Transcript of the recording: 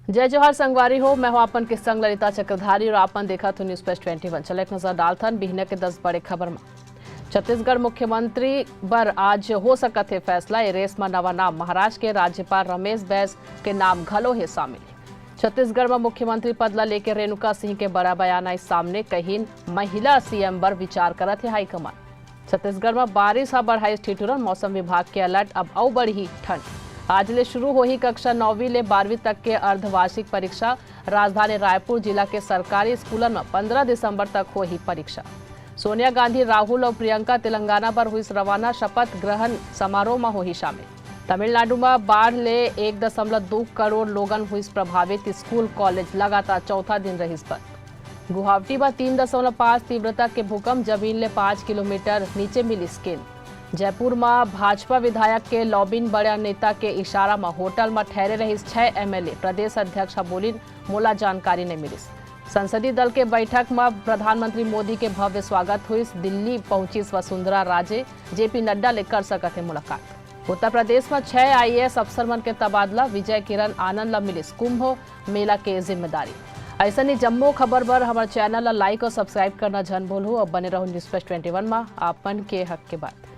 जय जोहार संगवारी हो। मैं हूं आपन के संग ललिता चक्रधारी और आपन देखा तो न्यूज प्लस 21। चले एक नजर डालथन बिहने के 10 बड़े खबर में। छत्तीसगढ़ मुख्यमंत्री पर आज हो सकत है फैसला। ए रेस में नवा नाम महाराष्ट्र के राज्यपाल रमेश बैस के नाम घलो है शामिल। छत्तीसगढ़ में मुख्यमंत्री पद ला लेके रेणुका सिंह के बड़ा बयान आई सामने। कहीं महिला सीएम बर विचार करत है हाईकमान। छत्तीसगढ़ में बारिश बढ़ाई ठिठुरन। मौसम विभाग के अलर्ट। अब और बढ़ी ठंड। आज ले शुरू हो ही कक्षा 9वीं ले 12वीं तक के अर्धवार्षिक परीक्षा। राजधानी रायपुर जिला के सरकारी स्कूलों में 15 दिसंबर तक हो ही परीक्षा। सोनिया गांधी, राहुल और प्रियंका तेलंगाना पर हुई रवाना। शपथ ग्रहण समारोह में हो ही शामिल। तमिलनाडु में बाढ़ ले 1.2 करोड़ लोगन हुई प्रभावित। स्कूल कॉलेज लगातार चौथा दिन रही बंद। गुवाहाटी में 3.5 तीव्रता के भूकंप। जमीन ले 5 किलोमीटर नीचे मिली स्केल। जयपुर में भाजपा विधायक के लॉबिन बड़े नेता के इशारा में होटल में ठहरे रही 6 एमएलए। प्रदेश अध्यक्ष बोलिन मोला जानकारी नहीं मिली। संसदीय दल के बैठक में प्रधानमंत्री मोदी के भव्य स्वागत हुई। दिल्ली पहुंची वसुंधरा राजे। जेपी नड्डा ले कर सकते मुलाकात। उत्तर प्रदेश में 6 आईएएस अफसरमन के तबादला। विजय किरण आनंद ला मिली कुंभ मेला के जिम्मेदारी। ऐसा नहीं जम्मू खबर पर हमारे चैनल ला लाइक और सब्सक्राइब करना जन भूलू। और बने रहो न्यूज प्लस 21 में आपन के हक के बात।